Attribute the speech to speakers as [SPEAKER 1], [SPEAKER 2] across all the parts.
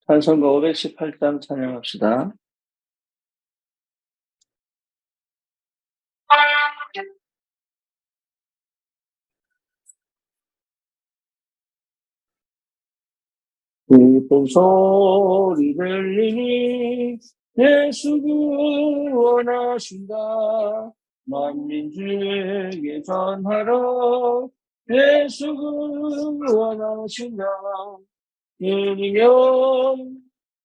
[SPEAKER 1] 찬송가 518장 찬양합시다. 기쁜 소리 들리니 예수 구원하신다. 만민중에게 전하라. 예수 구원하신다. 이니면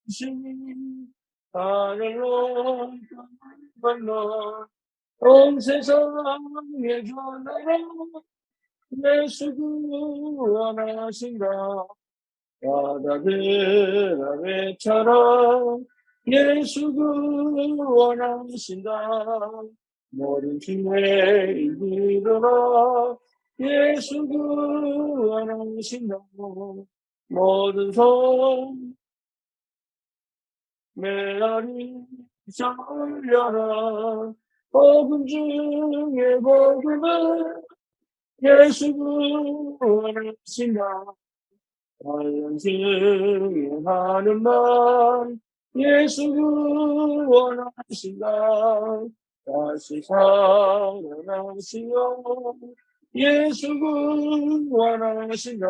[SPEAKER 1] 신 하늘로 건너 온 세상에 전하라. 예수 구원하신다. 바다들아 외쳐라. 예수 구원하신다. 모든 힘에 이르라. 예수 구원하신다. 모든 손 메아리 살려라. 복음 중에 복음을 예수 구원하신다. 하는 말 예수 구원하신다. 다시 살아나시오. 예수 구원하신다.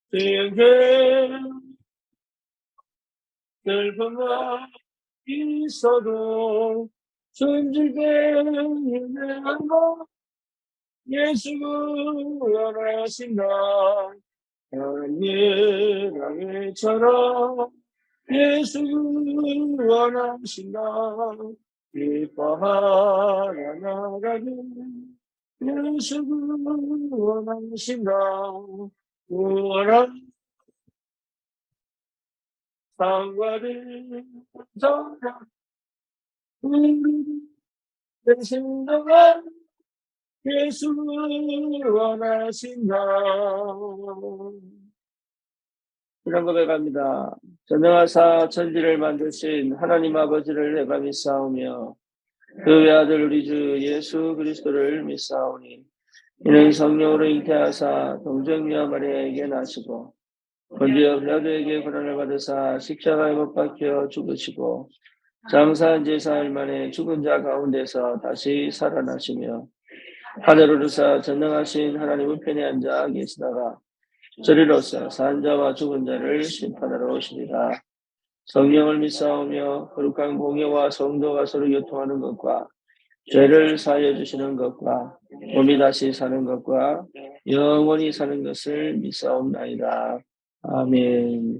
[SPEAKER 1] 세계 슬픔만 있어도 숨질게 인내한다. 예수 구원하신다. 하늘랑이처럼 예수 구원하신다. 기뻐하라 나가는 예수 구원하신다. 구원한 상과를 전하 우리 대신당한 예수 구원하신다. 이런 고백합니다. 전능하사 천지를 만드신 하나님 아버지를 내가 믿사오며 그 외아들 우리 주 예수 그리스도를 믿사오니 이는 성령으로 잉태하사 동정녀 마리아에게 나시고 본디오 빌라도에게 고난을 받으사 십자가에 못 박혀 죽으시고 장사한 지 사흘 만에 죽은 자 가운데서 다시 살아나시며 하늘 오르사 전능하신 하나님 우편에 앉아 계시다가 저리로서 산 자와 죽은 자를 심판하러 오시리라. 성령을 믿사오며 거룩한 공예와 성도가 서로 교통하는 것과 죄를 사하여 주시는 것과 몸이 다시 사는 것과 영원히 사는 것을 믿사옵나이다. 아멘.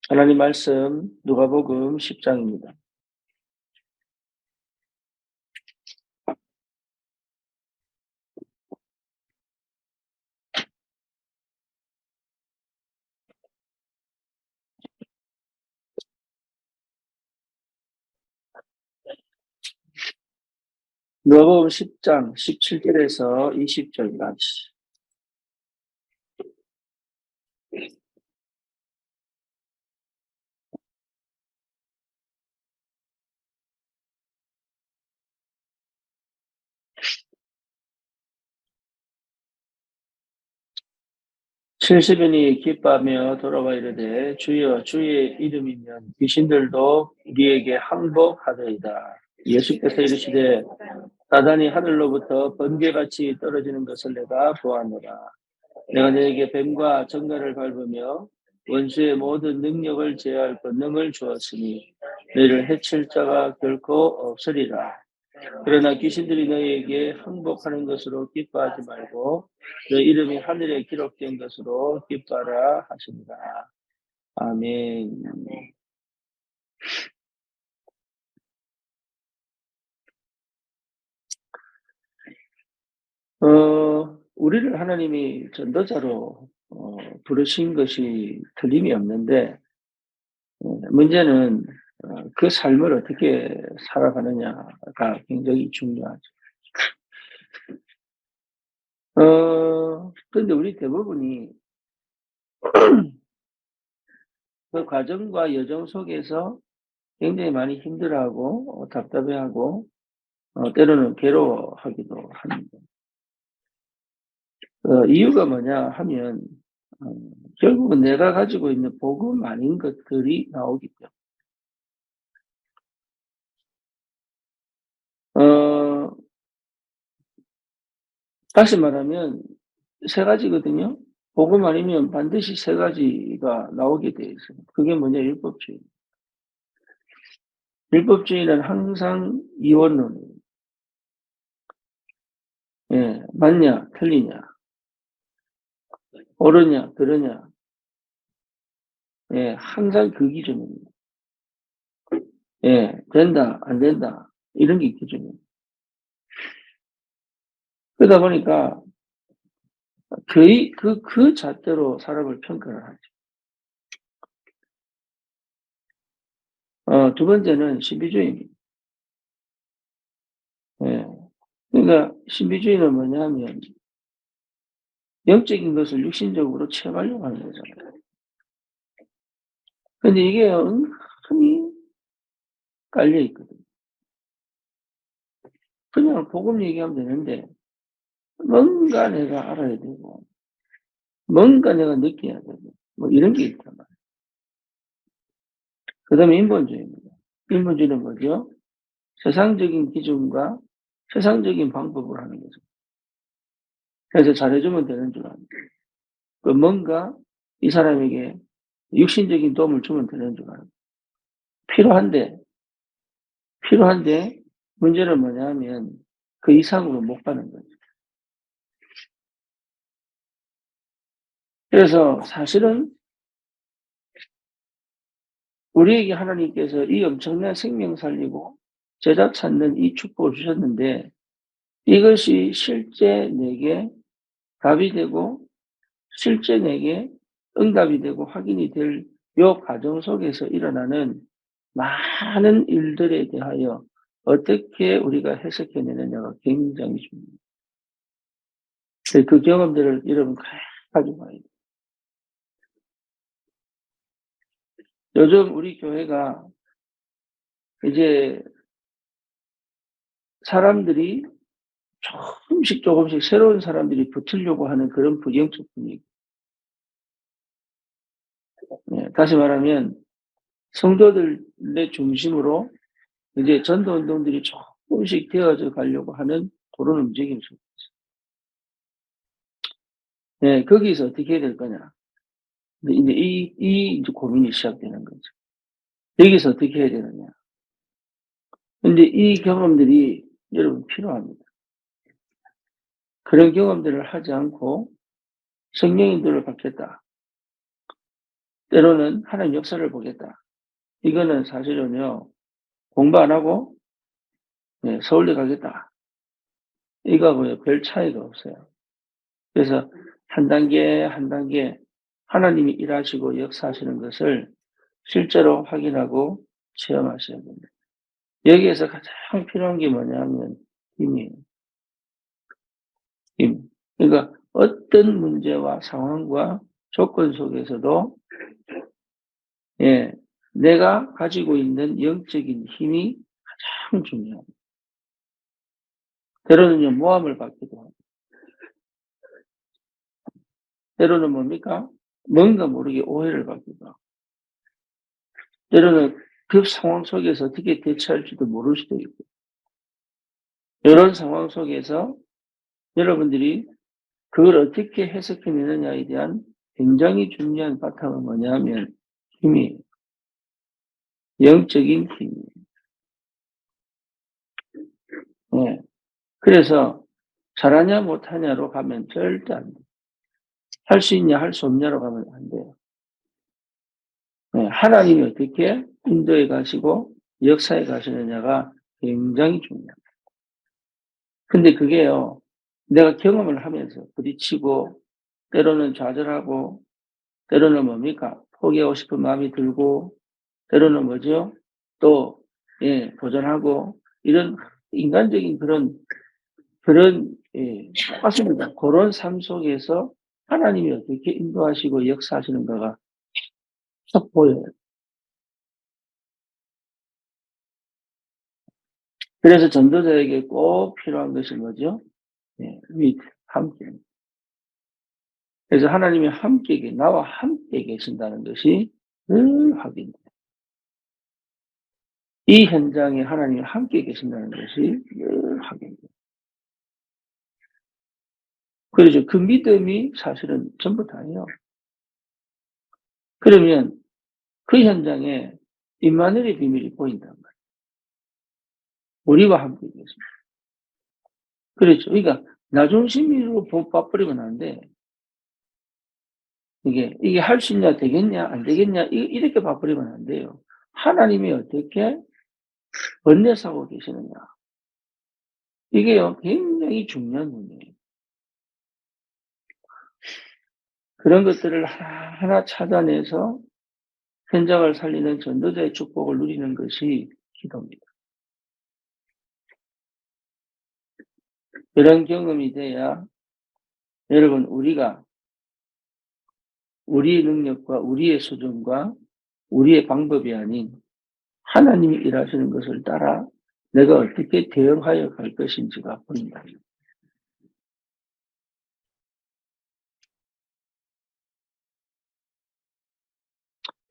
[SPEAKER 1] 하나님 말씀 누가복음 10장입니다. 누가복음 10장 17절에서 20절까지. 칠십인이 기뻐하며 돌아와 이르되 주여 주의 이름이면 귀신들도 우리에게 항복하더이다. 예수께서 이르시되 사단이 하늘로부터 번개같이 떨어지는 것을 내가 보았노라. 내가 너에게 뱀과 정갈을 밟으며 원수의 모든 능력을 제어할 권능을 주었으니 너희를 해칠 자가 결코 없으리라. 그러나 귀신들이 너희에게 항복하는 것으로 기뻐하지 말고 너 이름이 하늘에 기록된 것으로 기뻐하라 하십니다. 아멘. 우리를 하나님이 전도자로 부르신 것이 틀림이 없는데 문제는 그 삶을 어떻게 살아가느냐가 굉장히 중요하죠. 그런데 우리 대부분이 그 과정과 여정 속에서 굉장히 많이 힘들어하고 답답해하고 때로는 괴로워하기도 합니다. 이유가 뭐냐 하면 결국은 내가 가지고 있는 복음 아닌 것들이 나오기 때문에 다시 말하면 세 가지거든요. 복음 아니면 반드시 세 가지가 나오게 돼 있어요. 그게 뭐냐? 율법주의. 율법주의는 항상 이원론이에요. 예, 맞냐, 틀리냐, 옳으냐, 그러냐, 예, 항상 그 기준입니다. 예, 된다, 안 된다, 이런 게 기준이에요. 그러다 보니까 거의 그 잣대로 사람을 평가를 하죠. 두 번째는 신비주의입니다. 예. 그러니까 신비주의는 뭐냐면 영적인 것을 육신적으로 체험하려고 하는 거잖아요. 근데 이게 은근히 깔려 있거든요. 그냥 복음 얘기하면 되는데 뭔가 내가 알아야 되고 뭔가 내가 느껴야 되고 뭐 이런 게 있단 말이에요. 그다음에 인본주의입니다. 인본주의는 뭐죠? 세상적인 기준과 세상적인 방법을 하는 거죠. 그래서 잘해주면 되는 줄 압니다. 그 뭔가 이 사람에게 육신적인 도움을 주면 되는 줄 알아요. 필요한데, 필요한데, 문제는 뭐냐면, 그 이상으로 못 가는 거죠. 그래서 사실은 우리에게 하나님께서 이 엄청난 생명 살리고 제자 찾는 이 축복을 주셨는데, 이것이 실제 내게 답이 되고, 실제 내게 응답이 되고 확인이 될 요 과정 속에서 일어나는 많은 일들에 대하여 어떻게 우리가 해석해내느냐가 굉장히 중요해요. 그 경험들을 여러분 가지고 가야 돼요. 요즘 우리 교회가 이제 사람들이 조금씩 새로운 사람들이 붙으려고 하는 그런 부정적 분위기. 예, 다시 말하면 성도들의 중심으로 이제 전도 운동들이 조금씩 되어져 가려고 하는 그런 움직임이 있어요. 예, 거기서 어떻게 해야 될 거냐. 이제 이제 고민이 시작되는 거죠. 여기서 어떻게 해야 되느냐. 근데 이 경험들이 여러분 필요합니다. 그런 경험들을 하지 않고 성령인들을 받겠다. 때로는 하나님 역사를 보겠다. 이거는 사실은요, 공부 안 하고 서울대 가겠다. 이거하고요, 별 차이가 없어요. 그래서 한 단계 한 단계 하나님이 일하시고 역사하시는 것을 실제로 확인하고 체험하셔야 됩니다. 여기에서 가장 필요한 게 뭐냐면 힘이에요. 힘. 그러니까 어떤 문제와 상황과 조건 속에서도 예, 내가 가지고 있는 영적인 힘이 가장 중요합니다. 때로는요, 모함을 받기도 하고, 때로는 뭡니까? 뭔가 모르게 오해를 받기도 하고, 때로는 그 상황 속에서 어떻게 대처할지도 모를 수도 있고, 이런 상황 속에서 여러분들이 그걸 어떻게 해석해내느냐에 대한 굉장히 중요한 바탕은 뭐냐면 힘이에요. 영적인 힘이에요. 네. 그래서 잘하냐 못하냐로 가면 절대 안 돼요. 할 수 있냐 할 수 없냐로 가면 안 돼요. 네. 하나님이 어떻게 인도에 가시고 역사에 가시느냐가 굉장히 중요합니다. 근데 그게요, 내가 경험을 하면서 부딪히고 때로는 좌절하고 때로는 뭡니까? 포기하고 싶은 마음이 들고 때로는 뭐죠? 또 예, 도전하고 이런 인간적인 그런 예, 똑같습니다. 그런 삶 속에서 하나님이 어떻게 인도하시고 역사하시는가가 딱 보여요. 그래서 전도자에게 꼭 필요한 것이 뭐죠? 예, 함께. 그래서 하나님이 나와 함께 계신다는 것이 늘 확인돼요. 이 현장에 하나님이 함께 계신다는 것이 늘 확인돼요. 그렇죠. 그 믿음이 사실은 전부 다예요. 그러면 그 현장에 임마누엘의 비밀이 보인단 말이에요. 우리와 함께 계십니다. 그렇죠. 그러니까 나 중심으로 봐버리면 안 돼. 이게 할 수 있냐, 되겠냐, 안 되겠냐, 이렇게 봐버리면 안 돼요. 하나님이 어떻게 번뇌하고 계시느냐. 이게요, 굉장히 중요한 문제예요. 그런 것들을 하나하나 찾아내서 현장을 살리는 전도자의 축복을 누리는 것이 기도입니다. 그런 경험이 돼야 여러분, 우리가 우리의 능력과 우리의 수준과 우리의 방법이 아닌 하나님이 일하시는 것을 따라 내가 어떻게 대응하여 갈 것인지가 보인다.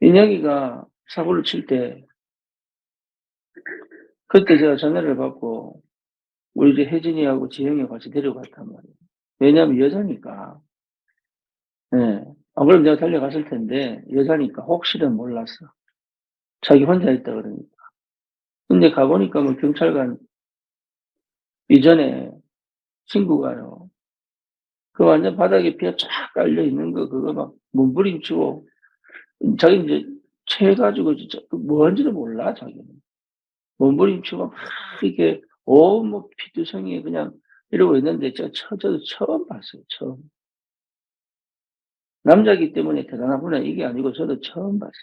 [SPEAKER 1] 인혁이가 사고를 칠 때 그때 제가 전화를 받고 우리 이제 혜진이하고 지영이 같이 데려갔단 말이에요. 왜냐하면 여자니까. 예. 안 그러면 내가 달려갔을 텐데 여자니까 혹시는 몰랐어. 자기 혼자 있다 그러니까. 근데 가보니까 뭐 경찰관 이전에 친구가요. 그 완전 바닥에 피가 쫙 깔려 있는 거 그거 막 몸부림치고 자기는 이제 체해가지고 진짜 뭔지도 몰라 자기는. 몸부림치고 막 이렇게 온몸 피투성이에 그냥 이러고 있는데 저도 처음 봤어요. 처음. 남자이기 때문에 대단하구나 이게 아니고 저도 처음 봤어요.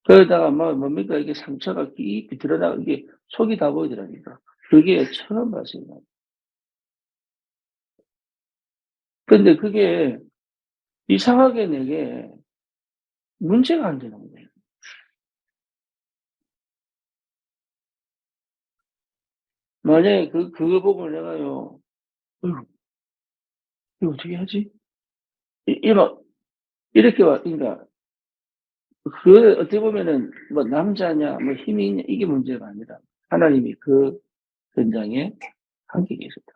[SPEAKER 1] 거기다가 막 뭡니까 이게 상처가 깊이 드러나고 이게 속이 다 보이더라니까. 그게 처음 봤어요. 근데 그게 이상하게 내게 문제가 안 되는 거예요. 만약에 그거 보고 내가요, 어휴, 이거 어떻게 하지? 막, 이렇게 와, 그러니까, 그, 어떻게 보면은, 뭐, 남자냐, 뭐, 힘이 있냐, 이게 문제가 아니라, 하나님이 그 현장에 함께 계셨다.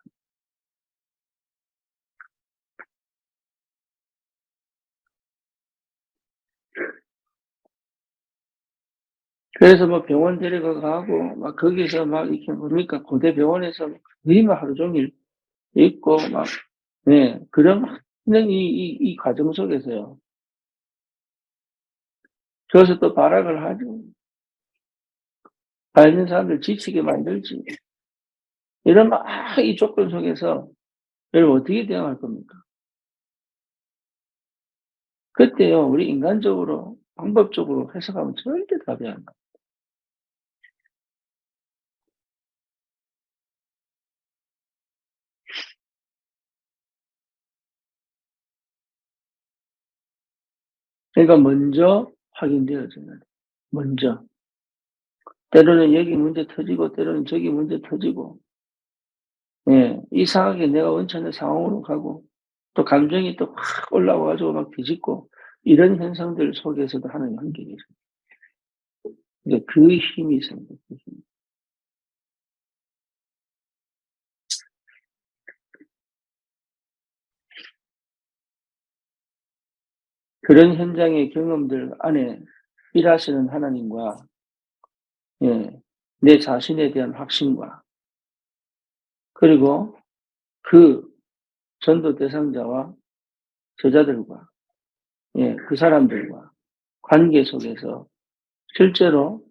[SPEAKER 1] 그래서 뭐, 병원 데리고 가고, 막, 거기서 막, 이렇게 뭡니까, 고대 병원에서 거의 막 하루 종일 있고, 막, 네, 그런, 이 과정 속에서요. 그래서 또 발악을 하죠. 가 있는 사람들 지치게 만들지. 이런 막, 이 조건 속에서 여러분 어떻게 대응할 겁니까? 그때요, 우리 인간적으로, 방법적으로 해석하면 절대 답이 안 나와요. 그러니까 먼저 확인되어져야 돼요. 먼저. 때로는 여기 문제 터지고, 때로는 저기 문제 터지고, 예, 이상하게 내가 원치 않는 상황으로 가고, 또 감정이 또 확 올라와가지고 막 뒤집고, 이런 현상들 속에서도 하나님 함께 계세요. 그러니까 그 힘이 있어요. 그 힘. 그런 현장의 경험들 안에 일하시는 하나님과, 예, 내 자신에 대한 확신과, 그리고 그 전도 대상자와 제자들과, 예, 그 사람들과 관계 속에서 실제로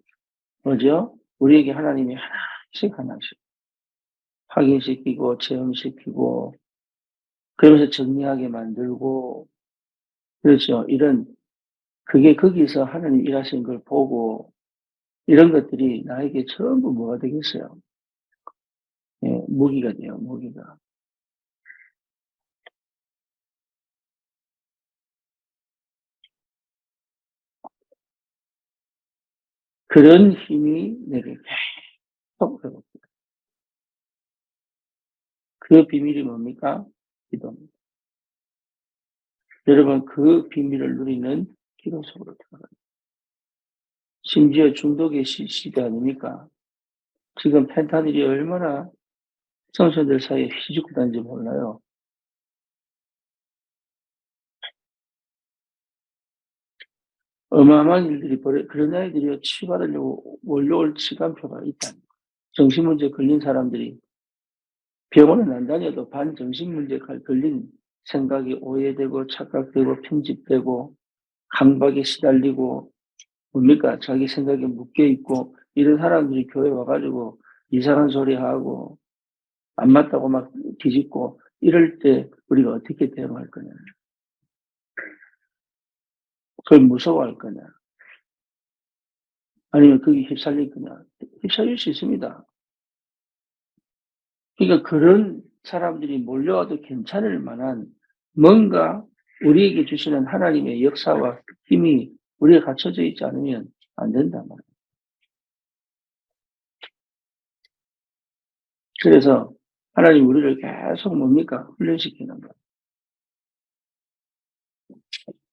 [SPEAKER 1] 뭐죠? 우리에게 하나님이 하나씩 하나씩 확인시키고 체험시키고 그러면서 정리하게 만들고 그렇죠. 이런 그게 거기서 하나님 일하시는 걸 보고 이런 것들이 나에게 전부 뭐가 되겠어요? 예, 무기가 돼요. 무기가. 그런 힘이 내게 계속 회복돼요. 그 비밀이 뭡니까? 기도입니다. 여러분 그 비밀을 누리는 기도 속으로 들어가요. 심지어 중독의 시대 아닙니까? 지금 펜타닐이 얼마나 청소년들 사이에 휘젓고 다니는지 몰라요. 어마어마한 일들이 그런 아이들이 치료받으려고 몰려올 시간표가 있다. 정신문제 걸린 사람들이 병원은 안 다녀도 반정신문제 걸린 생각이 오해되고 착각되고 편집되고 강박에 시달리고 뭡니까? 자기 생각에 묶여있고 이런 사람들이 교회 와가지고 이상한 소리 하고 안 맞다고 막 뒤집고 이럴 때 우리가 어떻게 대응할 거냐. 그걸 무서워할 거냐. 아니면 거기 휩쓸릴 거냐. 휩쓸릴 수 있습니다. 그러니까 그런 사람들이 몰려와도 괜찮을 만한 뭔가 우리에게 주시는 하나님의 역사와 힘이 우리가 갖춰져 있지 않으면 안 된단 말이에요. 그래서 하나님 우리를 계속 뭡니까? 훈련시키는 거예요.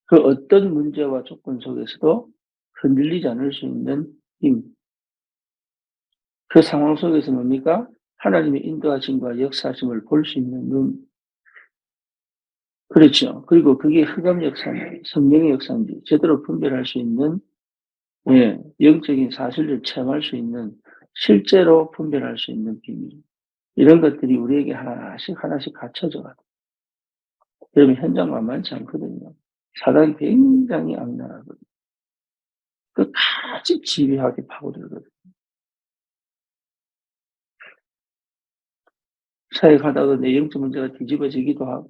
[SPEAKER 1] 그 어떤 문제와 조건 속에서도 흔들리지 않을 수 있는 힘. 그 상황 속에서 뭡니까? 하나님의 인도하심과 역사하심을 볼 수 있는 눈. 그렇죠. 그리고 그게 흑암 역사인지 성령의 역사인지 제대로 분별할 수 있는 영적인 사실을 체험할 수 있는 실제로 분별할 수 있는 비밀. 이런 것들이 우리에게 하나씩 하나씩 갖춰져 가요. 여러분 현장 만만치 않거든요. 사단이 굉장히 악랄하거든요. 끝까지 집요하게 파고들거든요. 사역하다가 내 영적 문제가 뒤집어지기도 하고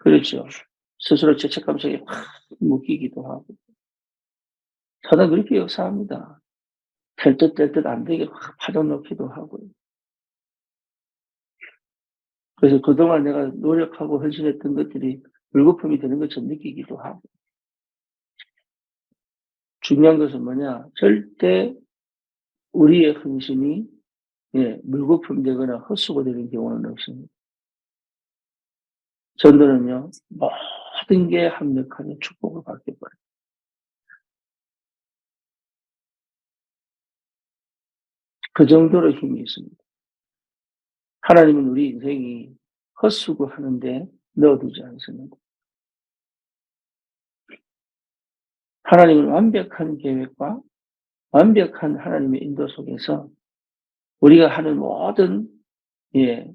[SPEAKER 1] 그렇죠. 스스로 죄책감 속에 확 묶이기도 하고 사단 그렇게 역사합니다. 될 듯 될 듯 안 되게 확 파져넣기도 하고요. 그래서 그동안 내가 노력하고 헌신했던 것들이 물거품이 되는 것처럼 느끼기도 하고. 중요한 것은 뭐냐? 절대 우리의 헌신이 물거품 되거나 헛수고 되는 경우는 없습니다. 전도는요, 모든 게 합력하게 축복을 받게 버려요. 그 정도로 힘이 있습니다. 하나님은 우리 인생이 헛수고하는데 넣어두지 않습니다. 하나님은 완벽한 계획과 완벽한 하나님의 인도 속에서 우리가 하는 모든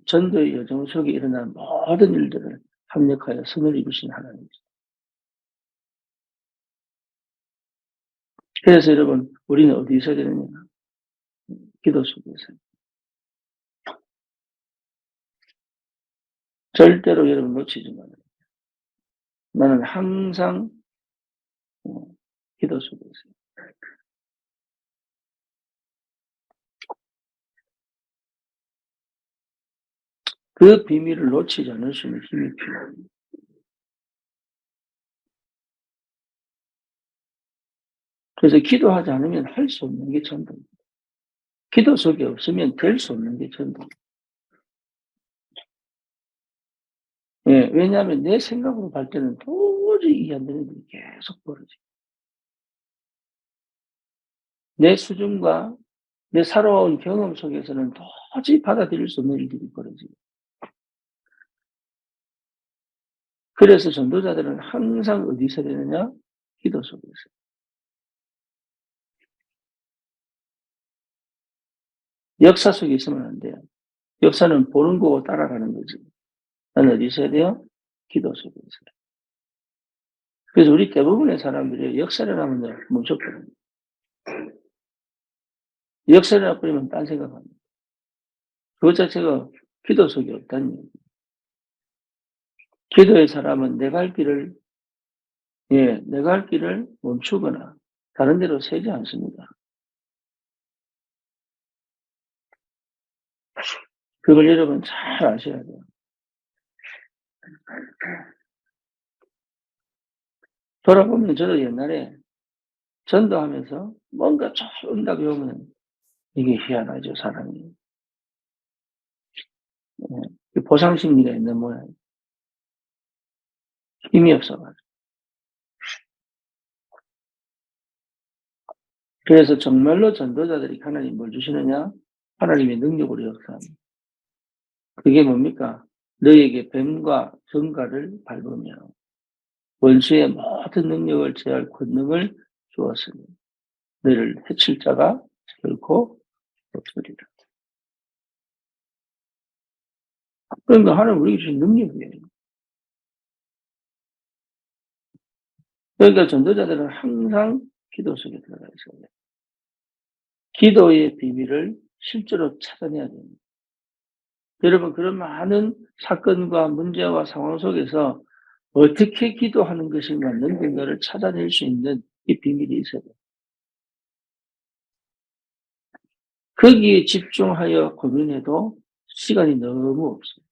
[SPEAKER 1] 전도의 여정 속에 일어난 모든 일들을 합력하여 선을 이루신 하나님이죠. 그래서 여러분 우리는 어디 있어야 되느냐? 기도 속에서. 절대로 여러분 놓치지 말아요. 나는 항상 기도 속에 있어요. 그 비밀을 놓치지 않을 수 있는 힘이 필요합니다. 그래서 기도하지 않으면 할 수 없는 게 전도입니다. 기도 속에 없으면 될 수 없는 게 전도입니다. 왜냐하면 내 생각으로 볼 때는 도저히 이해 안 되는 일이 계속 벌어져요. 내 수준과 내 살아온 경험 속에서는 도저히 받아들일 수 없는 일들이 벌어져요. 그래서 전도자들은 항상 어디서 되느냐? 기도 속에서. 역사 속에 있으면 안 돼요. 역사는 보는 거고 따라가는 거지. 나는 어디서 해야 돼요? 기도 속에서. 그래서 우리 대부분의 사람들이 역사를 하면 멈췄거든요. 역사를 해버리면 딴 생각합니다. 그것 자체가 기도 속에 없다는 얘기예요. 기도의 사람은 내가 할 길을 멈추거나 다른 데로 새지 않습니다. 그걸 여러분 잘 아셔야 돼요. 돌아보면 저도 옛날에 전도하면서 뭔가 좀 응답이 오면 이게 희한하죠, 사람이. 보상 심리가 있는 모양이에요. 힘이 없어가지고. 그래서 정말로 전도자들이 하나님 뭘 주시느냐? 하나님의 능력으로 역사합니다. 그게 뭡니까? 너에게 뱀과 정갈을 밟으며 원수의 모든 능력을 제할 권능을 주었으니 너를 해칠 자가 결코 없으리라. 그러니까 하나님 우리에게 주신 능력이에요. 그러니까 전도자들은 항상 기도 속에 들어가 있어야 돼요. 기도의 비밀을 실제로 찾아내야 됩니다. 여러분, 그런 많은 사건과 문제와 상황 속에서 어떻게 기도하는 것이 맞는 건가를 찾아낼 수 있는 이 비밀이 있어야 돼요. 거기에 집중하여 고민해도 시간이 너무 없어요.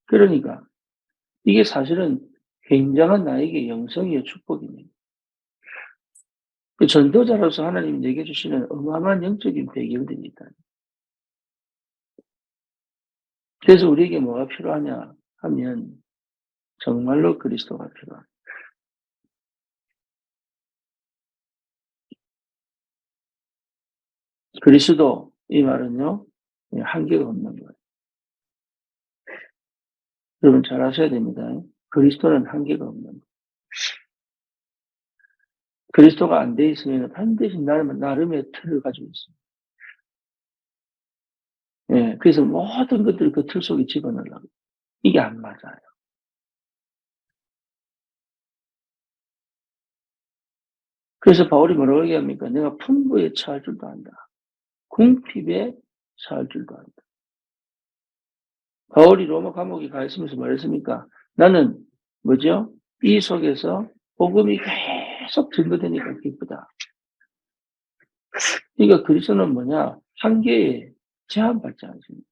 [SPEAKER 1] 그러니까 이게 사실은 굉장한 나에게 영성의 축복입니다. 그 전도자로서 하나님이 내게 주시는 어마어마한 영적인 배경들입니다. 그래서 우리에게 뭐가 필요하냐 하면 정말로 그리스도가 필요합니다. 그리스도 이 말은요 한계가 없는 거예요. 여러분 잘 아셔야 됩니다. 그리스도는 한계가 없는 거예요. 그리스도가 안 돼 있으면 반드시 나름의 틀을 가지고 있습니다. 예, 그래서 모든 것들을 그 틀 속에 집어넣으려고. 이게 안 맞아요. 그래서 바울이 뭐라고 얘기합니까? 내가 풍부에 처할 줄도 안다. 궁핍에 처할 줄도 안다. 바울이 로마 감옥에 가 있으면서 말했습니까? 나는 뭐죠? 이 속에서 복음이 계속 증거되니까 기쁘다. 그러니까 그리스도는 뭐냐? 한계에 제한받지 않습니다.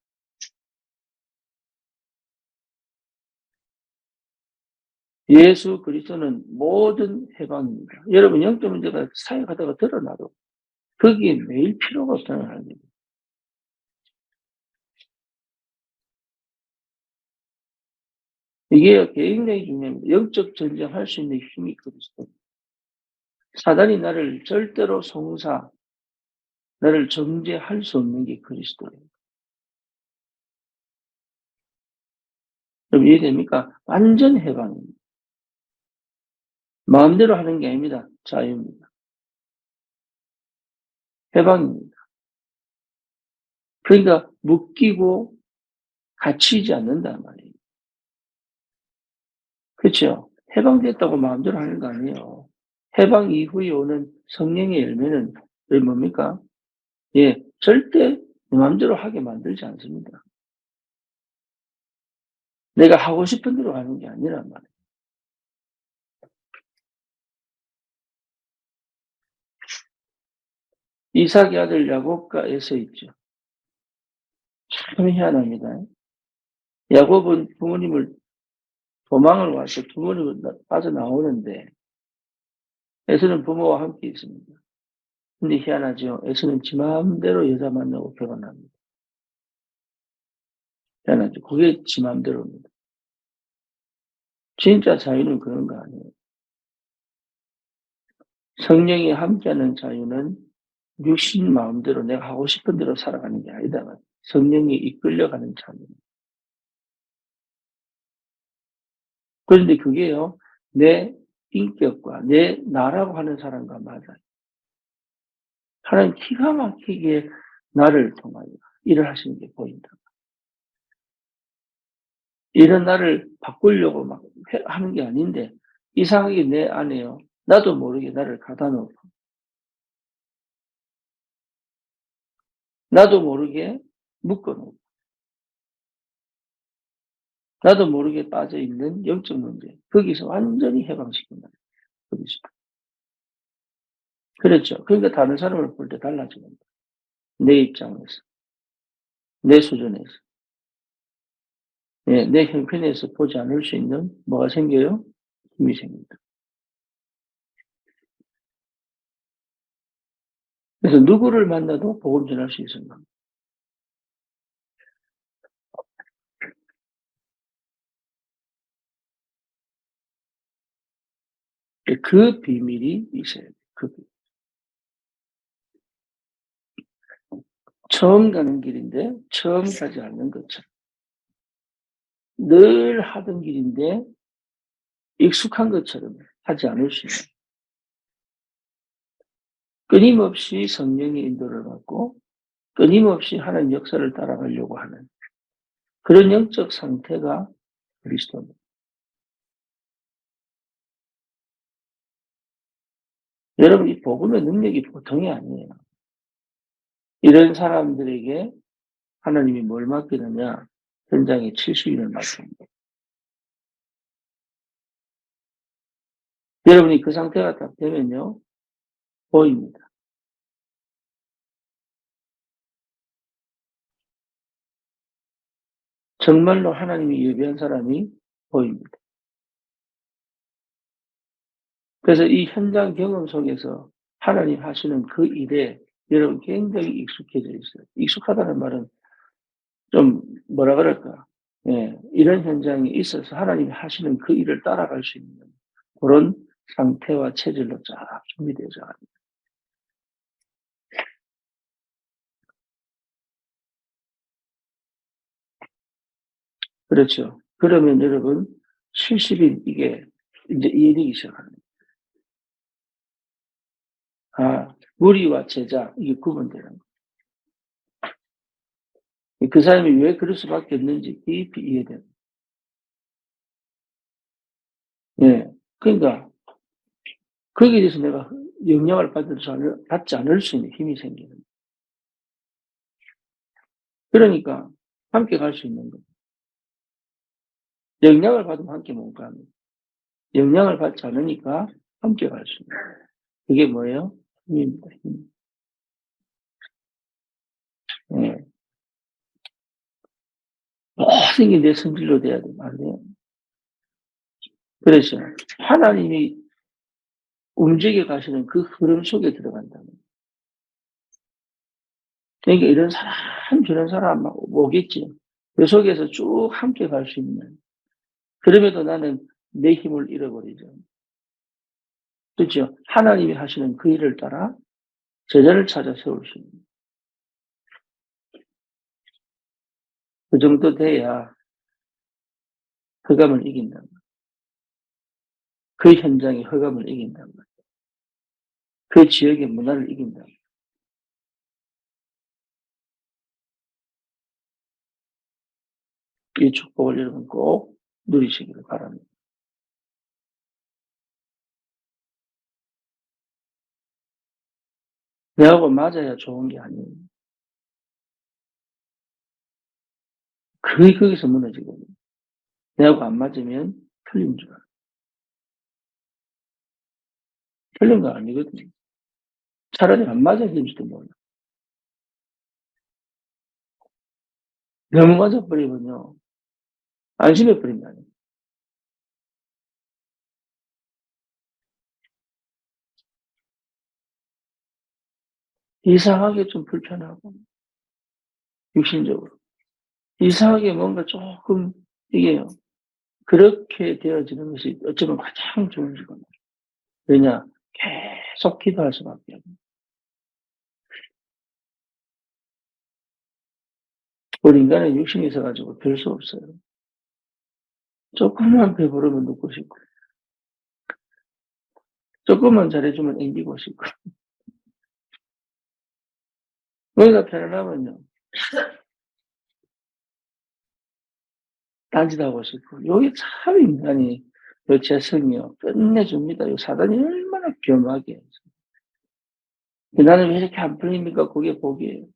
[SPEAKER 1] 예수 그리스도는 모든 해방입니다. 여러분 영적 문제가 사역하다가 드러나도 거기에 매일 필요가 없다는 말입니다. 이게 굉장히 중요합니다. 영적 전쟁할 수 있는 힘이 그리스도입니다. 사단이 나를 절대로 나를 정죄할 수 없는 게 그리스도예요. 그럼 이해됩니까? 완전 해방입니다. 마음대로 하는 게 아닙니다. 자유입니다. 해방입니다. 그러니까 묶이고 갇히지 않는단 말이에요. 그렇죠? 해방됐다고 마음대로 하는 거 아니에요. 해방 이후에 오는 성령의 열매는 뭡니까? 예, 절대 내 마음대로 하게 만들지 않습니다. 내가 하고 싶은 대로 하는 게 아니란 말이에요. 이삭의 아들 야곱과 에서 있죠. 참 희한합니다. 야곱은 부모님을 도망을 와서 부모님을 빠져나오는데 에서는 부모와 함께 있습니다. 근데 희한하죠. 에서는 지 마음대로 여자 만나고 결혼합니다. 희한하죠. 그게 지 마음대로입니다. 진짜 자유는 그런 거 아니에요. 성령이 함께하는 자유는 육신 마음대로 내가 하고 싶은 대로 살아가는 게 아니다. 성령이 이끌려가는 자유입니다. 그런데 그게요, 내 인격과 내 나라고 하는 사람과 맞아요. 하나님 기가 막히게 나를 통하여 일을 하시는 게 보인다. 이런 나를 바꾸려고 막 하는 게 아닌데, 이상하게 내 안에요. 나도 모르게 나를 가다 놓고, 나도 모르게 묶어 놓고, 나도 모르게 빠져 있는 영적 문제. 거기서 완전히 해방시킨다. 거기서. 그렇죠. 그러니까 다른 사람을 볼 때 달라지는 거야. 내 입장에서, 내 수준에서, 예, 내 형편에서 보지 않을 수 있는 뭐가 생겨요? 힘이 생깁니다. 그래서 누구를 만나도 복음 전할 수 있는 겁니다. 그 비밀이 있어야 돼요. 처음 가는 길인데 처음 가지 않는 것처럼. 늘 하던 길인데 익숙한 것처럼 하지 않을 수 있는. 끊임없이 성령의 인도를 받고 끊임없이 하나님 역사를 따라가려고 하는 그런 영적 상태가 그리스도입니다. 여러분, 이 복음의 능력이 보통이 아니에요. 이런 사람들에게 하나님이 뭘 맡기느냐? 현장에 70인을 맡깁니다. 여러분이 그 상태가 딱 되면요, 보입니다. 정말로 하나님이 예비한 사람이 보입니다. 그래서 이 현장 경험 속에서 하나님 하시는 그 일에 여러분 굉장히 익숙해져 있어요. 익숙하다는 말은 좀 뭐라 그럴까? 예, 이런 현장이 있어서 하나님이 하시는 그 일을 따라갈 수 있는 그런 상태와 체질로 쫙 준비되어져 갑니다. 그렇죠. 그러면 여러분 70일 이게 이제 이해되기 시작합니다. 아, 무리와 제자 이게 구분되는 거예요. 그 사람이 왜 그럴 수밖에 없는지 깊이 이해돼요. 예. 그러니까 거기에 대해서 내가 영향을 받지 않을 수 있는 힘이 생기는 거예요. 그러니까 함께 갈 수 있는 거예요. 영향을 받으면 함께 못 갑니다. 영향을 받지 않으니까 함께 갈 수 있는 거예요. 그게 뭐예요? 힘입니다. 힘. 예. 모든 게 내 성질로 돼야 되면 안 돼요. 그래서 하나님이 움직여 가시는 그 흐름 속에 들어간다는 거예요. 그러니까 이런 사람 저런 사람 막 오겠지. 그 속에서 쭉 함께 갈 수 있는. 그럼에도 나는 내 힘을 잃어버리죠. 그렇죠. 하나님이 하시는 그 일을 따라 제자를 찾아 세울 수 있는. 그 정도 돼야 흑암을 이긴다. 그 현장의 흑암을 이긴다. 그 지역의 문화를 이긴다. 이 축복을 여러분 꼭 누리시기를 바랍니다. 내하고 맞아야 좋은 게 아니에요. 그게 거기서 무너지거든요. 내하고 안 맞으면 틀린 줄 알아요. 틀린 거 아니거든요. 차라리 안 맞아질지도 몰라. 너무 맞아버리면요. 안심해버린다니. 이상하게 좀 불편하고, 육신적으로. 이상하게 뭔가 조금, 이게요. 그렇게 되어지는 것이 어쩌면 가장 좋은 거거든요. 왜냐? 계속 기도할 수밖에 없어요. 우리 인간은 육신이 있어가지고 별 수 없어요. 조금만 배부르면 눕고 싶고, 조금만 잘해주면 앵기고 싶고, 머리가 편안하면요, 딴짓하고 싶고, 요게 참 인간이, 요 재성이요, 끝내줍니다. 요 사단이 얼마나 겸하게. 나는 왜 이렇게 안 풀립니까? 그게 복이에요.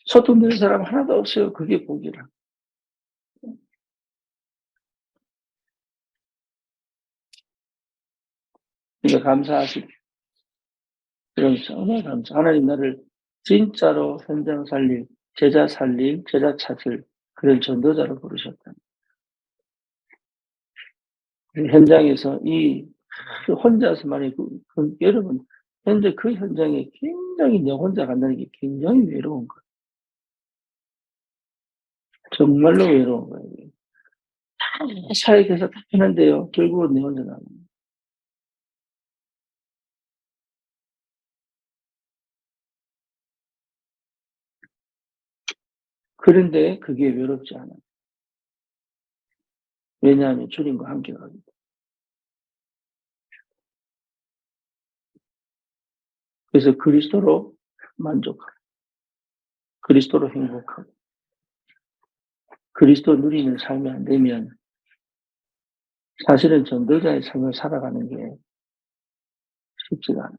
[SPEAKER 1] 소통되는 사람 하나도 없어요. 그게 복이라. 그러니까 감사하시고, 그럼 정말 감사. 하나님 나를 진짜로 현장 살릴, 제자 살릴, 제자 찾을 그런 전도자로 부르셨다. 현장에서 혼자서만의 여러분, 현재 그 현장에 굉장히 내 혼자 간다는 게 굉장히 외로운 거예요. 정말로 외로운 거예요. 다 사역해서 다 하는데요. 결국은 내 혼자 남아요. 그런데 그게 외롭지 않아요. 왜냐하면 주님과 함께 가기 때문에. 그래서 그리스도로 만족하고, 그리스도로 행복하고, 그리스도 누리는 삶이 안 되면 사실은 전도자의 삶을 살아가는 게 쉽지가 않아요.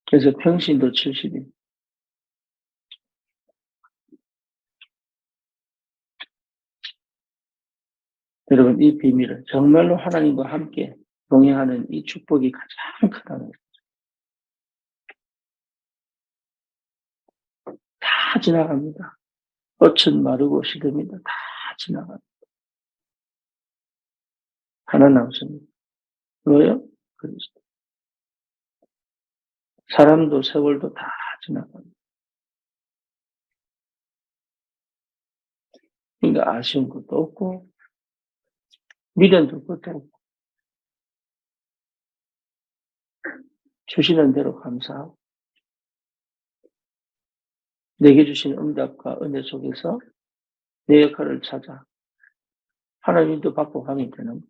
[SPEAKER 1] 그래서 평신도 70일. 여러분, 이 비밀을 정말로 하나님과 함께 동행하는 이 축복이 가장 크다는 거예요. 다 지나갑니다. 꽃은 마르고 시듭니다. 다 지나갑니다. 하나 남습니다. 뭐요? 그리스도. 사람도 세월도 다 지나갑니다. 그러니까 아쉬운 것도 없고 미련될 것도 없고 주시는 대로 감사하고 내게 주신 응답과 은혜 속에서 내 역할을 찾아 하나님도 받고 가면 되는 거예요.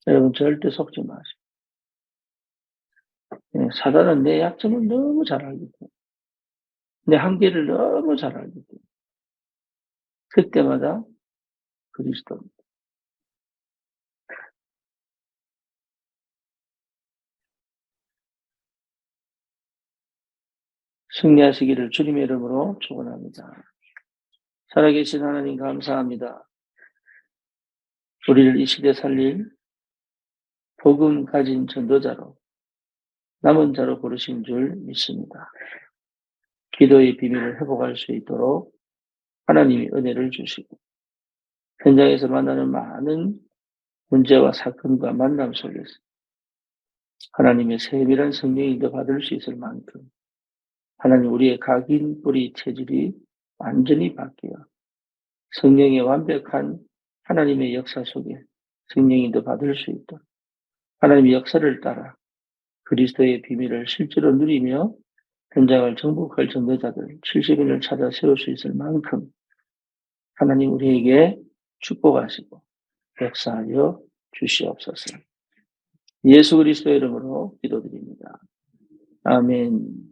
[SPEAKER 1] 여러분 절대 속지 마세요. 사단은 내 약점을 너무 잘 알기 때문에 내 한계를 너무 잘 알기 때문에 그때마다 그리스도 승리하시기를 주님의 이름으로 축원합니다. 살아계신 하나님 감사합니다. 우리를 이 시대 살릴 복음 가진 전도자로 남은 자로 부르신 줄 믿습니다. 기도의 비밀을 회복할 수 있도록 하나님이 은혜를 주시고 현장에서 만나는 많은 문제와 사건과 만남 속에서 하나님의 세밀한 성령의 인도 받을 수 있을 만큼 하나님 우리의 각인 뿌리 체질이 완전히 바뀌어 성령의 완벽한 하나님의 역사 속에 성령의 인도 받을 수 있도록 하나님의 역사를 따라 그리스도의 비밀을 실제로 누리며 현장을 정복할 전도자들 70인을 찾아 세울 수 있을 만큼 하나님 우리에게 축복하시고 역사하여 주시옵소서. 예수 그리스도의 이름으로 기도드립니다. 아멘.